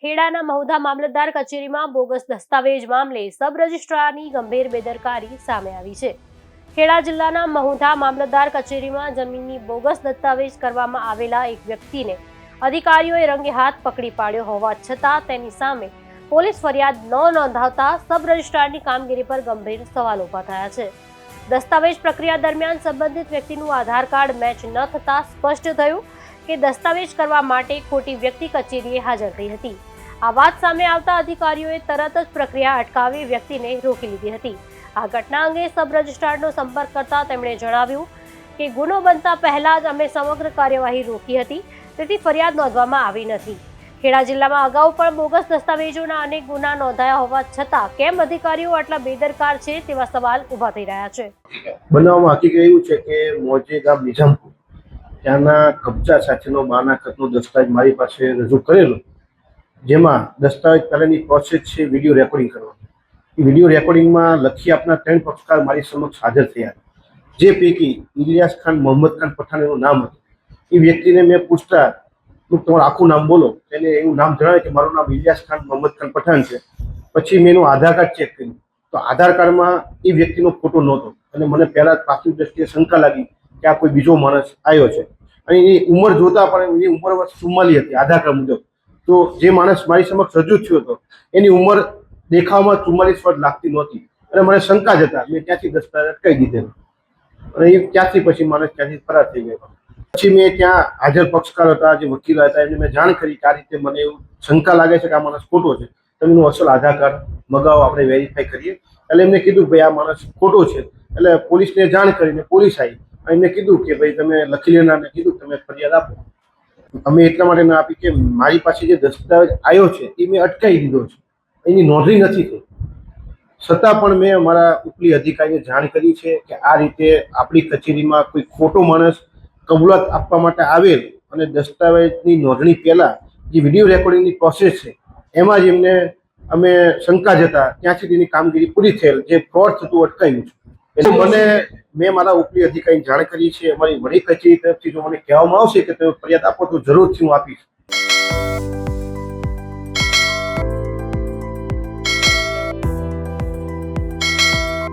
ખેડાના મહુધા મામલતદાર કચેરીમાં બોગસ દસ્તાવેજ મામલે સબ રજિસ્ટ્રારની ગંભીર બેદરકારી સામે આવી છે। ખેડા જિલ્લાના મહુધા મામલતદાર કચેરીમાં જમીનની બોગસ દસ્તાવેજ કરવામાં આવેલા એક વ્યક્તિને અધિકારીઓએ રંગે હાથ પકડી પાડ્યો હોવા છતાં તેની સામે પોલીસ ફરિયાદ ન નોંધાવતા સબ રજિસ્ટ્રારની કામગીરી પર ગંભીર સવાલ ઊભા થયા છે। દસ્તાવેજ પ્રક્રિયા દરમિયાન સંબંધિત વ્યક્તિનું આધાર કાર્ડ મેચ ન થતાં સ્પષ્ટ થયું કે દસ્તાવેજ કરવા માટે ખોટી વ્યક્તિ કચેરીએ હાજર થઈ હતી। આ વાત સામે આવતા અધિકારીઓએ તરત જ પ્રક્રિયા અટકાવી વ્યક્તિને રોકી લીધી હતી। આ ઘટના અંગે સબ રજિસ્ટ્રારનો સંપર્ક કરતા તેમણે જણાવ્યું કે ગુનો બનતા પહેલા જ અમે સમગ્ર કાર્યવાહી રોકી હતી, તેથી ફરિયાદ નોંધવામાં આવી નથી। ખેડા જિલ્લામાં અગાઉ પણ બોગસ દસ્તાવેજોના અનેક ગુના નોંધાયા હોવા છતાં કેમ અધિકારીઓ આટલા બેદરકાર છે તેવા સવાલ ઊભા થઈ રહ્યા છે। બનાવમાં હકીકત એવું છે કે મોજે ગામ નિઝામપુર ત્યાંના કબજા સાથેનો માનાકતનો દસ્તાવેજ મારી પાસે રજૂ કરેલો, જેમાં દસ્તાવેજ પહેલાંની પ્રોસેસ છે વિડીયો રેકોર્ડિંગ કરવાની। એ વિડીયો રેકોર્ડિંગમાં લખી આપનાર 3 પક્ષકાર મારી સમક્ષ હાજર થયા, જે પૈકી ઇલિયાસ ખાન મોહમ્મદ ખાન પઠાણ એનું નામ હતું। એ વ્યક્તિને મેં પૂછતા તમારું આખું નામ બોલો, એને એવું નામ જણાવે કે મારું નામ ઇલિયાસ ખાન મોહમ્મદ ખાન પઠાણ છે। પછી મેં એનું આધાર કાર્ડ ચેક કર્યું તો આધાર કાર્ડમાં એ વ્યક્તિનો ફોટો નહોતો અને મને પહેલાં પ્રાથમિક દ્રષ્ટિએ શંકા લાગી કે આ કોઈ બીજો માણસ આવ્યો છે। અને એની ઉંમર જોતા પણ એની ઉંમર વર્ષ 44 હતી આધાર કાર્ડ મુજબ। તો જે માણસ મારી સમક્ષ રજૂ થયો હતો એની ઉંમર દેખાવમાં 44 વર્ષ લાગતી નહોતી અને મને શંકા જતા મેં ત્યાંથી દસ્તાવેજ અટકાવી દીધેલો અને એ ત્યાંથી પછી માણસ ત્યાંથી ફરાર થઈ ગયો। પછી મેં ત્યાં હાજર પક્ષકાર હતા, જે વકીલ હતા, એમને મેં જાણ કરી કે આ રીતે મને એવું શંકા લાગે છે કે આ માણસ ખોટો છે, તમે એનું અસલ આધાર કાર્ડ મગાવો, આપણે વેરીફાઈ કરીએ। એટલે એમને કીધું ભાઈ આ માણસ ખોટો છે, એટલે પોલીસને જાણ કરીને પોલીસ આવી એમને કીધું કે ભાઈ તમે લખી લેનારને કીધું તમે ફરિયાદ આપો। અમે એટલા માટે ના આપી કે મારી પાસે જે દસ્તાવેજ આવ્યો છે એ મેં અટકાવી દીધો છે, એની નોંધણી નથી થઈ, છતાં પણ મેં અમારા ઉપલી અધિકારીને જાણ કરી છે કે આ રીતે આપણી કચેરીમાં કોઈ ખોટો માણસ કબૂલાત આપવા માટે આવેલ અને દસ્તાવેજની નોંધણી પહેલાં જે વિડીયો રેકોર્ડિંગની પ્રોસેસ છે એમાં જ એમને અમે શંકા જતા ત્યાંથી તેની કામગીરી પૂરી થયેલ, જે ફ્રોડ થતું અટકાવ્યું છે। એટલે મેં મારા ઉપલી અધિકારીને જાણ કરી છે। અમારી વડી કચેરી તરફથી જો મને કહેવામાં આવશે કે તમે ફરિયાદ આપો તો જરૂરથી હું આપીશ।